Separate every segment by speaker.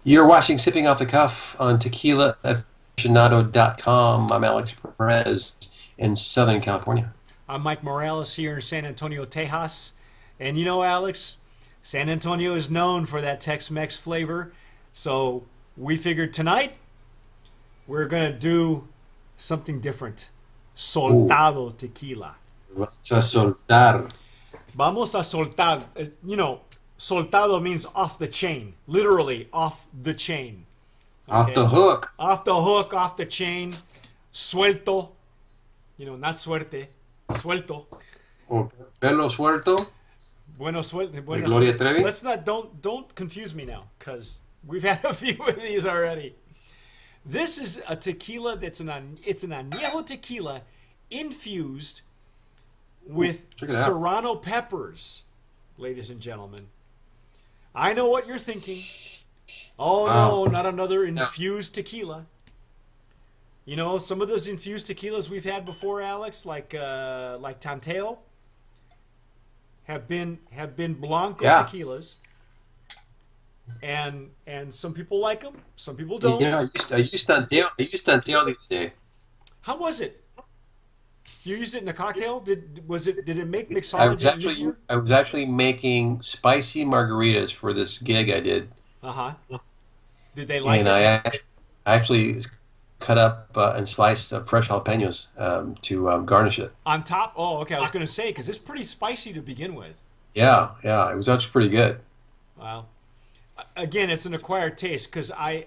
Speaker 1: You're watching Sipping Off the Cuff on tequilaaficionado.com. I'm Alex Perez in Southern California.
Speaker 2: I'm Mike Morales here in San Antonio, Tejas. And you know, Alex, San Antonio is known for that Tex-Mex flavor. So we figured tonight we're going to do something different. Soltado tequila.
Speaker 1: Vamos a soltar.
Speaker 2: Vamos a soltar. You know, soltado means off the chain. Literally off the chain.
Speaker 1: Off the hook.
Speaker 2: Off the hook, off the chain. Suelto. You know, not suerte. Suelto.
Speaker 1: O pelo suelto.
Speaker 2: Bueno suelto. Bueno
Speaker 1: Gloria
Speaker 2: suelto.
Speaker 1: Trevi.
Speaker 2: Let's not, don't confuse me now, because we've had a few of these already. This is a tequila it's an añejo tequila infused with serrano peppers, ladies and gentlemen. I know what you're thinking. Oh no, not another infused tequila. You know, some of those infused tequilas we've had before, Alex, like Tanteo, have been blanco tequilas, and some people like them, some people don't.
Speaker 1: You know, I used Tanteo the other day.
Speaker 2: How was it? You used it in a cocktail? Did it make mixology easier?
Speaker 1: I was actually making spicy margaritas for this gig I did.
Speaker 2: Did they like it?
Speaker 1: And I actually cut up and sliced fresh jalapenos to garnish it.
Speaker 2: On top? Oh, okay. I was going to say, because it's pretty spicy to begin with.
Speaker 1: Yeah, it was actually pretty good.
Speaker 2: Wow. Again, it's an acquired taste, because I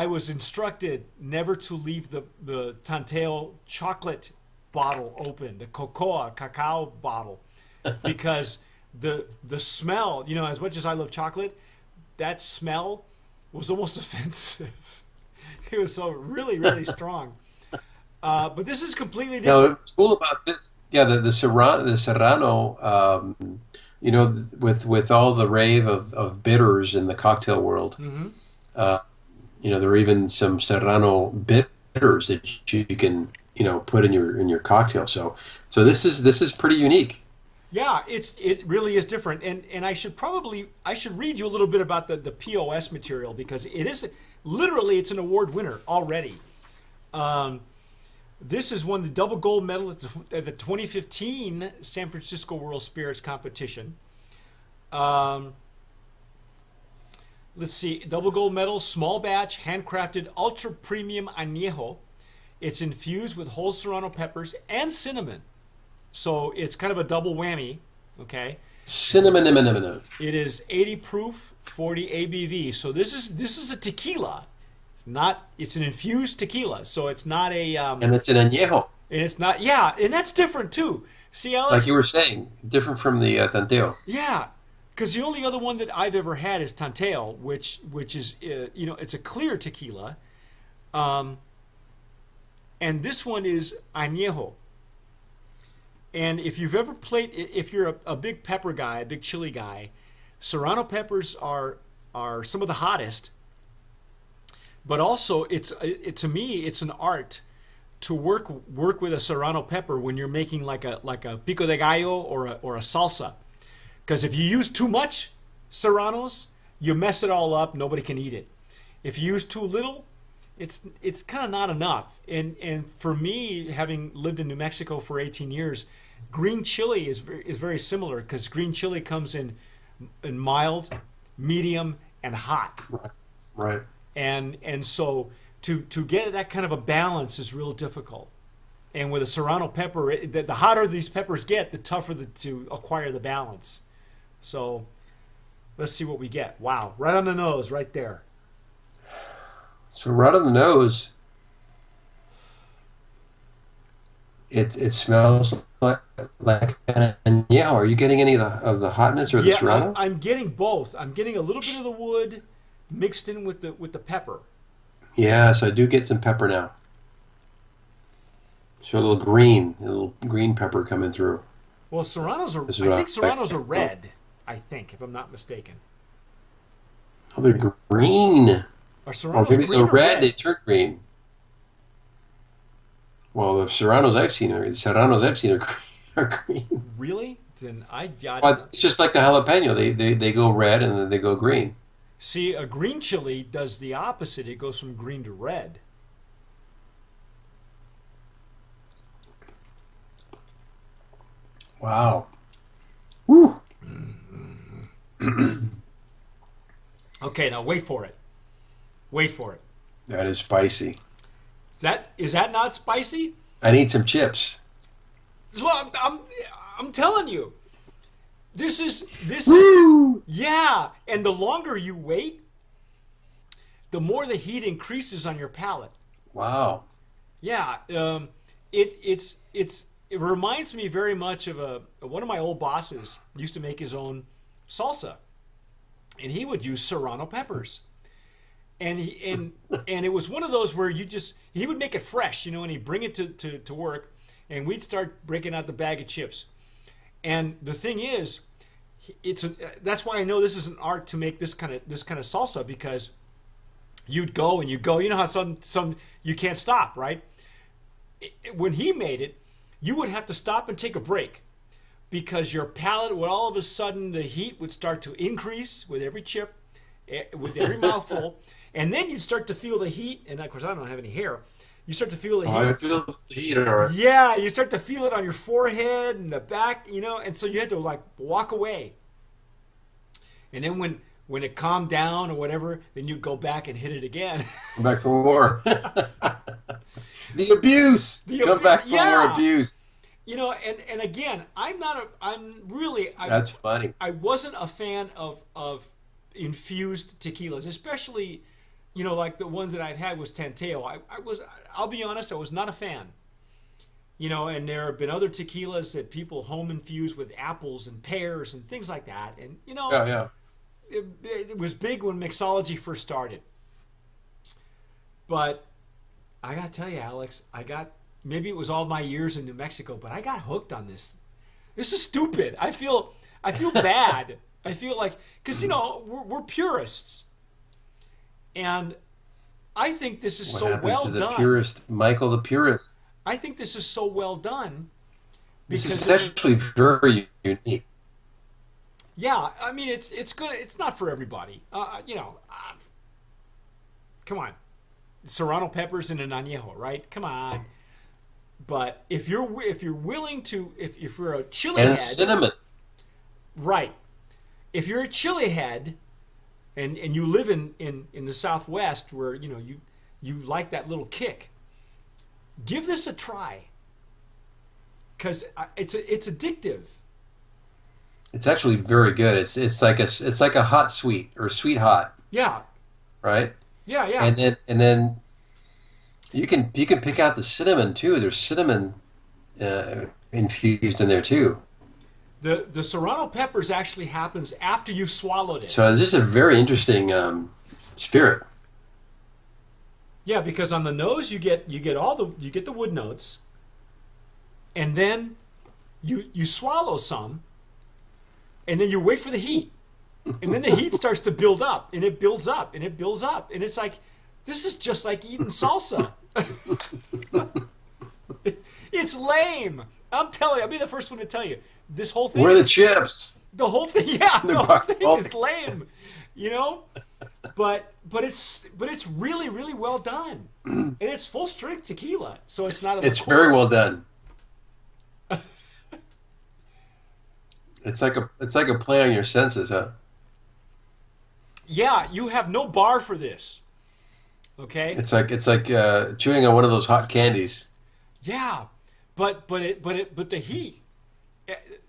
Speaker 2: was instructed never to leave the Tanteo chocolate bottle open, the cacao bottle, because the smell, you know, as much as I love chocolate, that smell was almost offensive. It was so really strong. But this is completely different.
Speaker 1: Now, what's cool about this, the Serrano, you know, with all the rave of bitters in the cocktail world, you know, there are even some Serrano bitters that you can, you know, put in your cocktail. So this is pretty unique.
Speaker 2: Yeah, it really is different, and I should read you a little bit about the POS material, because it is literally, it's an award winner already. This has won the double gold medal at the 2015 San Francisco World Spirits Competition. Let's see, double gold medal, small batch, handcrafted, ultra premium añejo. It's infused with whole serrano peppers and cinnamon. So it's kind of a double whammy, okay?
Speaker 1: Cinnamon.
Speaker 2: It is 80 proof, 40 ABV. So this is a tequila. It's an infused tequila. So it's not a
Speaker 1: and it's an añejo.
Speaker 2: And it's not, yeah, and that's different too. See, Alex,
Speaker 1: like you were saying, different from the Tanteo.
Speaker 2: Yeah, because the only other one that I've ever had is Tanteo, which is you know, it's a clear tequila, and this one is añejo. And if you've ever if you're a big pepper guy, a big chili guy, serrano peppers are some of the hottest. But also, to me, it's an art to work with a serrano pepper when you're making like a pico de gallo or a salsa. Because if you use too much serranos, you mess it all up. Nobody can eat it. If you use too little, it's kind of not enough. And for me, having lived in New Mexico for 18 years, green chili is very similar, because green chili comes in mild, medium, and hot.
Speaker 1: Right.
Speaker 2: And so to get that kind of a balance is real difficult. And with a serrano pepper, the hotter these peppers get, the tougher to acquire the balance. So let's see what we get. Wow, right on the nose, right there.
Speaker 1: So right on the nose, it smells like an añejo. Are you getting any of the hotness or the serrano?
Speaker 2: I'm getting both. I'm getting a little bit of the wood mixed in with the pepper.
Speaker 1: Yes, I do get some pepper now. So a little green pepper coming through.
Speaker 2: Well, serranos are. I think serranos are red. I think, if I'm not mistaken.
Speaker 1: Oh, they're green.
Speaker 2: Are serranos
Speaker 1: maybe
Speaker 2: green
Speaker 1: they're
Speaker 2: or
Speaker 1: red? They turn green. Well, the serranos I've seen are green.
Speaker 2: Really? then I got.
Speaker 1: Well, it's just like the jalapeno. They go red and then they go green.
Speaker 2: See, a green chili does the opposite. It goes from green to red.
Speaker 1: Wow. Woo.
Speaker 2: Okay, now wait for it. Wait for it.
Speaker 1: That is spicy.
Speaker 2: Is that not spicy?
Speaker 1: I need some chips.
Speaker 2: Well, I'm telling you. This is
Speaker 1: Woo!
Speaker 2: yeah, and the longer you wait, the more the heat increases on your palate.
Speaker 1: Wow.
Speaker 2: Yeah, it reminds me very much of one of my old bosses used to make his own salsa, and he would use serrano peppers, and it was one of those where he would make it fresh, and he'd bring it to work, and we'd start breaking out the bag of chips, and the thing is, that's why I know this is an art to make this kind of salsa, because you'd go, you know how some you can't stop, right? When he made it, you would have to stop and take a break, because your palate would all of a sudden, the heat would start to increase with every chip, with every mouthful, and then you'd start to feel the heat. And of course, I don't have any hair. You start to feel the heat.
Speaker 1: I feel the heat. Right.
Speaker 2: Yeah, you start to feel it on your forehead and the back, and so you had to like walk away. And then when it calmed down or whatever, then you'd go back and hit it again.
Speaker 1: Come back for more. The abuse. Come back for more abuse.
Speaker 2: And again,
Speaker 1: That's funny.
Speaker 2: I wasn't a fan of infused tequilas, especially, like the ones that I've had was Tanteo. I'll be honest, I was not a fan. And there have been other tequilas that people home infuse with apples and pears and things like that. And,
Speaker 1: Yeah.
Speaker 2: it was big when mixology first started. But I got to tell you, Alex, maybe it was all my years in New Mexico, but I got hooked on this. This is stupid. I feel bad. I feel like, because, we're purists. And I think this is so well done.
Speaker 1: The purist, Michael the purist.
Speaker 2: I think this is so well done.
Speaker 1: This is actually very unique.
Speaker 2: Yeah, I mean, it's good. It's not for everybody. Come on. Serrano peppers and an añejo, right? Come on. But if you're willing to, if you're a chili head,
Speaker 1: cinnamon,
Speaker 2: right? If you're a chili head, and you live in the Southwest where you like that little kick, give this a try. Because it's addictive.
Speaker 1: It's actually very good. It's like a hot sweet or sweet hot.
Speaker 2: Yeah.
Speaker 1: Right.
Speaker 2: Yeah.
Speaker 1: And then you can pick out the cinnamon too. There's cinnamon infused in there too.
Speaker 2: The serrano peppers actually happens after you've swallowed it.
Speaker 1: So this is a very interesting spirit.
Speaker 2: Yeah, because on the nose you get the wood notes, and then you swallow some, and then you wait for the heat, and then the heat starts to build up, and it builds up, and it builds up, and it's like, this is just like eating salsa. It's lame. I'm telling you, I'll be the first one to tell you. This whole thing.
Speaker 1: Where are the chips?
Speaker 2: The whole thing, yeah, the whole thing is lame, But it's really, really well done, and it's full strength tequila, so it's not.
Speaker 1: It's very well done. It's like a play on your senses, huh?
Speaker 2: Yeah, you have no bar for this. Okay.
Speaker 1: It's like chewing on one of those hot candies.
Speaker 2: Yeah, but the heat.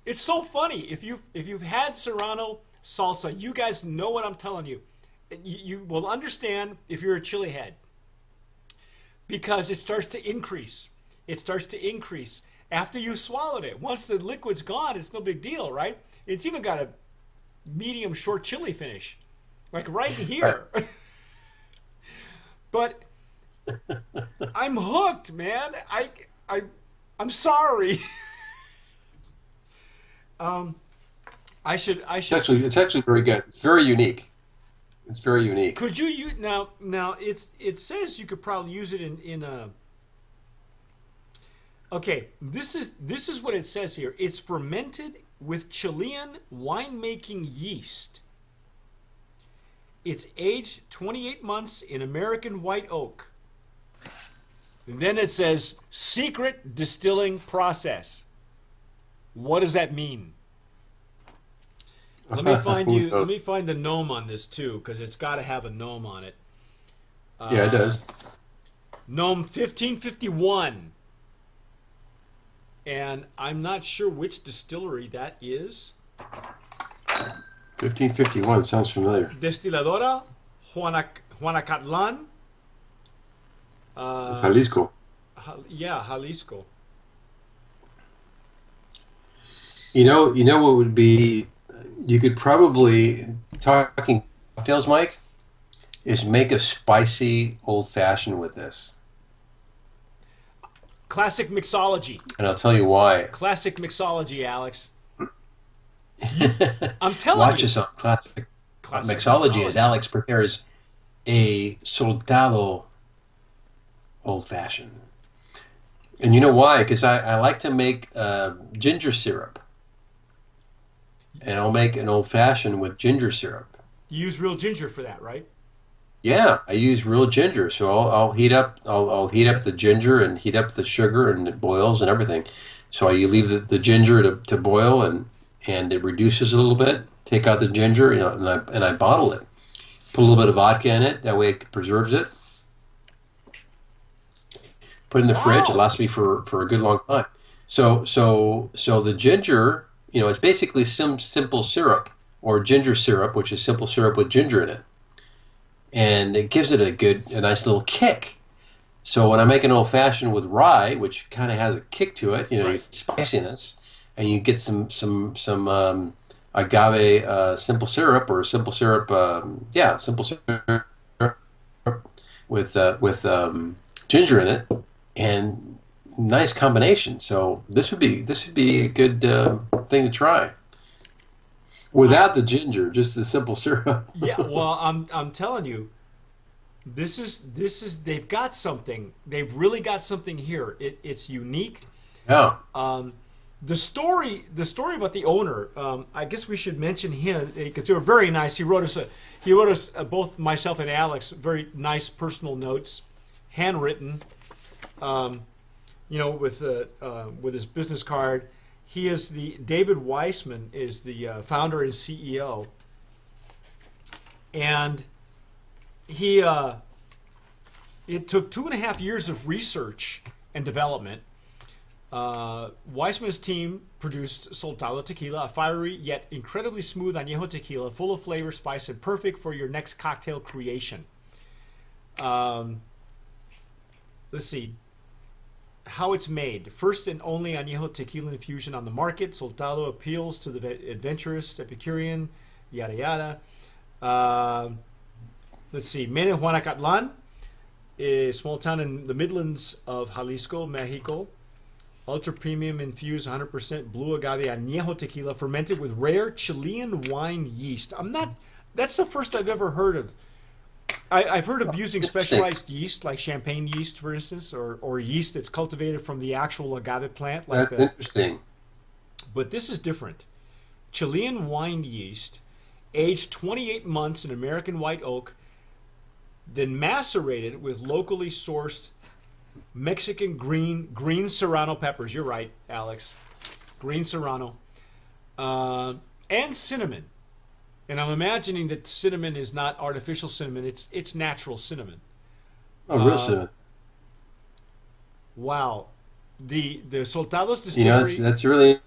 Speaker 2: It's so funny. If you've had Serrano salsa, you guys know what I'm telling you. You will understand if you're a chili head, because it starts to increase. It starts to increase after you swallowed it. Once the liquid's gone, it's no big deal, right? It's even got a medium short chili finish, like right here. Right. But I'm hooked, man. I'm sorry. I should.
Speaker 1: It's actually very good. It's very unique. It's very unique.
Speaker 2: Could you use now? It says you could probably use it in Okay, this is what it says here. It's fermented with Chilean winemaking yeast. It's aged 28 months in American white oak. And then it says secret distilling process. What does that mean? Let me find you. Let me find the gnome on this too, because it's got to have a gnome on it.
Speaker 1: Yeah, it does.
Speaker 2: Gnome 1551. And I'm not sure which distillery that is.
Speaker 1: 1551 sounds familiar.
Speaker 2: Destiladora Juanacatlan.
Speaker 1: Jalisco.
Speaker 2: Yeah, Jalisco.
Speaker 1: You know what would be? You could probably, talking cocktails, Mike, is make a spicy old fashioned with this.
Speaker 2: Classic mixology.
Speaker 1: And I'll tell you why.
Speaker 2: Classic mixology, Alex. I'm telling you.
Speaker 1: Watch us on classic mixology as Alex prepares a Soltado old fashioned. And you know why? Because I like to make ginger syrup. And I'll make an old fashioned with ginger syrup.
Speaker 2: You use real ginger for that, right?
Speaker 1: Yeah, I use real ginger. So I'll heat up the ginger and heat up the sugar, and it boils and everything. So you leave the ginger to boil, and it reduces a little bit. Take out the ginger, and I bottle it. Put a little bit of vodka in it. That way it preserves it. Put it in the fridge. It lasts me for a good long time. So the ginger, it's basically some simple syrup, or ginger syrup, which is simple syrup with ginger in it. And it gives it a nice little kick. So when I make an old fashioned with rye, which kind of has a kick to it,
Speaker 2: right,
Speaker 1: spiciness, and you get some agave simple syrup, or simple syrup, simple syrup with ginger in it, and nice combination. So this would be a good thing to try. Without the ginger, just the simple syrup.
Speaker 2: Yeah, well, I'm telling you, this is they've got something. They've really got something here. It's unique.
Speaker 1: Yeah.
Speaker 2: The story about the owner. I guess we should mention him because they were very nice. He wrote us both myself and Alex very nice personal notes, handwritten. With his business card. He is David Weissman is the founder and CEO, and it took 2.5 years of research and development. Weissman's team produced Soltado tequila, a fiery yet incredibly smooth añejo tequila, full of flavor, spice, and perfect for your next cocktail creation. Let's see. How it's made. First and only añejo tequila infusion on the market. Soltado appeals to the adventurous, Epicurean, yada yada. Let's see. Made in Juanacatlan, a small town in the Midlands of Jalisco, Mexico. Ultra premium infused 100% blue agave añejo tequila fermented with rare Chilean wine yeast. That's the first I've ever heard of. I've heard of using specialized yeast, like champagne yeast, for instance, or yeast that's cultivated from the actual agave plant.
Speaker 1: That's interesting.
Speaker 2: But this is different. Chilean wine yeast, aged 28 months in American white oak, then macerated with locally sourced Mexican green serrano peppers. You're right, Alex. Green serrano. And cinnamon. And I'm imagining that cinnamon is not artificial cinnamon. It's natural cinnamon.
Speaker 1: Oh, real cinnamon.
Speaker 2: Wow. The Soltados distillery.
Speaker 1: That's really.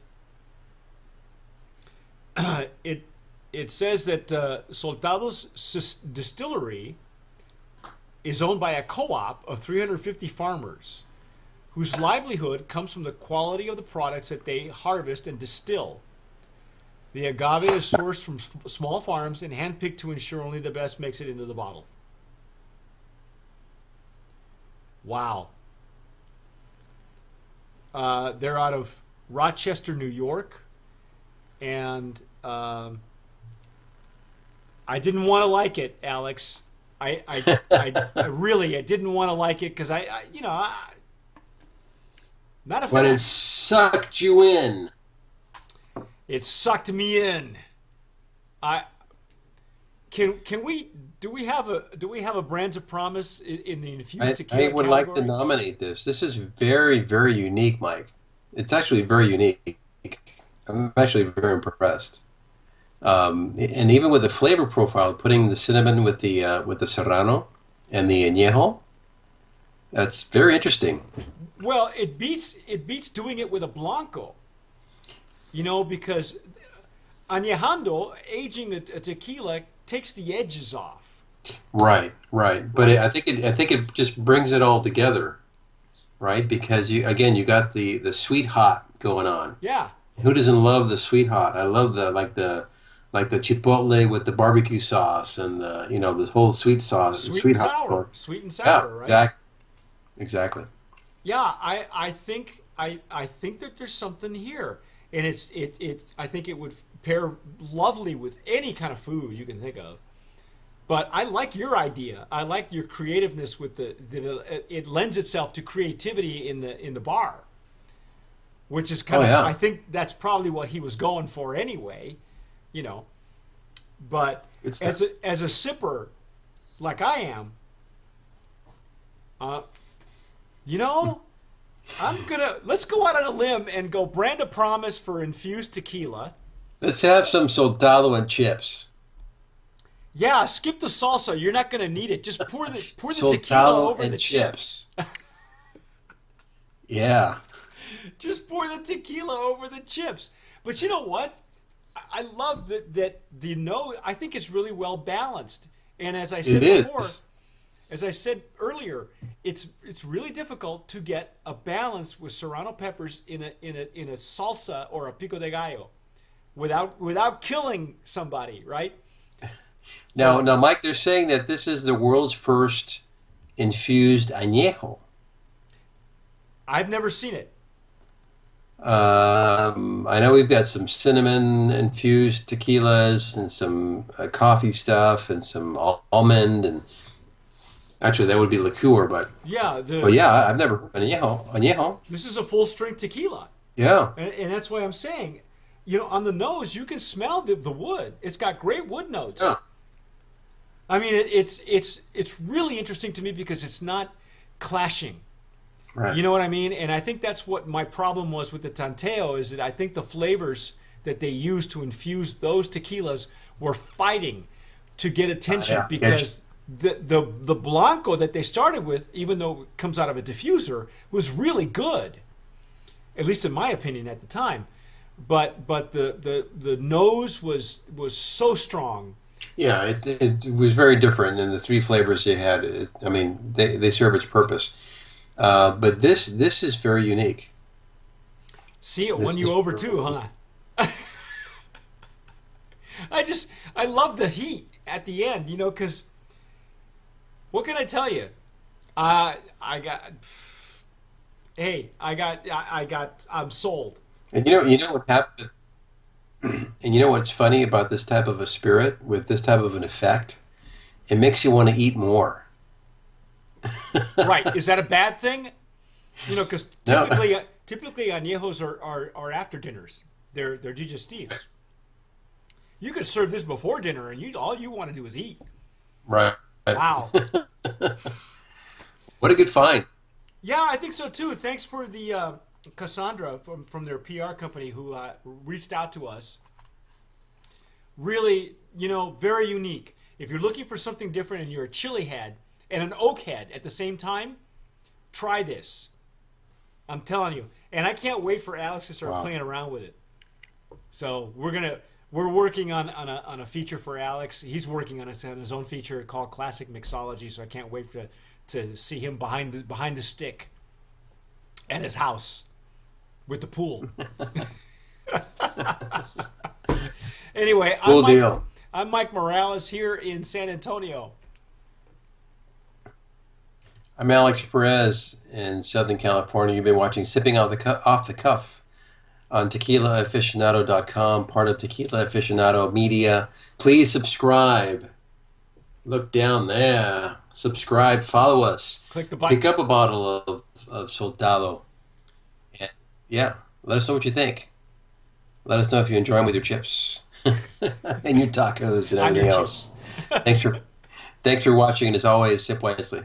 Speaker 2: It says that Soltados distillery is owned by a co-op of 350 farmers, whose livelihood comes from the quality of the products that they harvest and distill. The agave is sourced from small farms and handpicked to ensure only the best makes it into the bottle. Wow. They're out of Rochester, New York. And I didn't want to like it, Alex. I really didn't want to like it because Not a
Speaker 1: When it
Speaker 2: fan.
Speaker 1: sucked you in.
Speaker 2: It sucked me in. I can we do we have a brands of promise in the infused
Speaker 1: I
Speaker 2: tequila
Speaker 1: would like to
Speaker 2: category?
Speaker 1: nominate this. This is very, very unique, Mike. It's actually very unique. I'm actually very impressed. And even with the flavor profile, putting the cinnamon with the serrano and the añejo, that's very interesting.
Speaker 2: Well, it beats doing it with a blanco. Because añejando, aging a tequila takes the edges off.
Speaker 1: Right, right. But
Speaker 2: Right?
Speaker 1: I think it just brings it all together, right? Because you got the sweet hot going on.
Speaker 2: Yeah.
Speaker 1: Who doesn't love the sweet hot? I love the chipotle with the barbecue sauce and the whole sweet sauce,
Speaker 2: Sweet and
Speaker 1: sweet hot.
Speaker 2: sour. Sweet and
Speaker 1: Yeah,
Speaker 2: sour, right?
Speaker 1: exactly, exactly.
Speaker 2: Yeah, I think that there's something here. And I think it would pair lovely with any kind of food you can think of. But I like your idea. I like your creativeness with it lends itself to creativity in the bar, which is
Speaker 1: Oh
Speaker 2: kind of I
Speaker 1: yeah,
Speaker 2: think that's probably what he was going for anyway, you know. But
Speaker 1: good stuff.
Speaker 2: as a sipper like I am, uh, you know, let's go out on a limb and go brand a promise for infused tequila.
Speaker 1: Let's have some soltado and chips.
Speaker 2: Yeah, skip the salsa. You're not going to need it. Just pour the tequila
Speaker 1: Soltado
Speaker 2: over
Speaker 1: and
Speaker 2: the
Speaker 1: chips.
Speaker 2: chips.
Speaker 1: Yeah,
Speaker 2: Just pour the tequila over the chips. But you know what? I love that the no. I think it's really well balanced. And as I
Speaker 1: it
Speaker 2: said before,
Speaker 1: is.
Speaker 2: as I said earlier, it's really difficult to get a balance with serrano peppers in a salsa or a pico de gallo without killing somebody, right? Or
Speaker 1: Now, Mike, they're saying that this is the world's first infused añejo.
Speaker 2: I've never seen it.
Speaker 1: I know we've got some cinnamon infused tequilas and some coffee stuff and some almond and actually that would be liqueur,
Speaker 2: Yeah,
Speaker 1: but
Speaker 2: the
Speaker 1: yeah, I've never añejo.
Speaker 2: this is a full strength tequila,
Speaker 1: Yeah,
Speaker 2: and that's why I'm saying, on the nose you can smell the wood. It's got great wood
Speaker 1: yeah,
Speaker 2: notes. I mean, it's really interesting to me because it's not clashing.
Speaker 1: right.
Speaker 2: You know what I mean? And I think that's what my problem was with the Tanteo is that I think the flavors that they used to infuse those tequilas were fighting to get attention
Speaker 1: Yeah,
Speaker 2: because the Blanco that they started with, even though it comes out of a diffuser, was really good, at least in my opinion at the time. But the nose was so strong.
Speaker 1: yeah. It was very different, and the three flavors they had. I mean, they serve its purpose. But this is very unique.
Speaker 2: See, it won
Speaker 1: This
Speaker 2: you
Speaker 1: is
Speaker 2: over too, huh? I love the heat at the end, because what can I tell you? I got, hey, I'm sold.
Speaker 1: And you know what happened. And you know what's funny about this type of a spirit with this type of an effect? It makes you want to eat more.
Speaker 2: Right? Is that a bad thing? Because
Speaker 1: No,
Speaker 2: typically añejos are after dinners. They're digestives. You could serve this before dinner, and all you want to do is eat.
Speaker 1: right.
Speaker 2: Wow.
Speaker 1: What a good find.
Speaker 2: Yeah, I think so too. Thanks for the Cassandra from their PR company who reached out to us. Really, very unique. If you're looking for something different and you're a chili head and an oak head at the same time, try this. I'm telling you. And I can't wait for Alex to start
Speaker 1: Wow.
Speaker 2: playing around with it. So we're working on a feature for Alex. He's working on his own feature called Classic Mixology. So I can't wait to see him behind the stick at his house with the pool. Anyway,
Speaker 1: Cool deal.
Speaker 2: I'm Mike Morales here in San Antonio.
Speaker 1: I'm Alex Perez in Southern California. You've been watching Sipping Off the Cuff on tequilaaficionado.com, part of Tequila Aficionado Media. Please subscribe. Look down there. Subscribe. Follow us.
Speaker 2: Click the
Speaker 1: Pick
Speaker 2: button.
Speaker 1: up a bottle of Soltado Yeah, let us know what you think. Let us know if you enjoy them with your chips and your tachos and
Speaker 2: On your
Speaker 1: everything else.
Speaker 2: chips.
Speaker 1: Thanks for thanks for watching, and as always, sip wisely.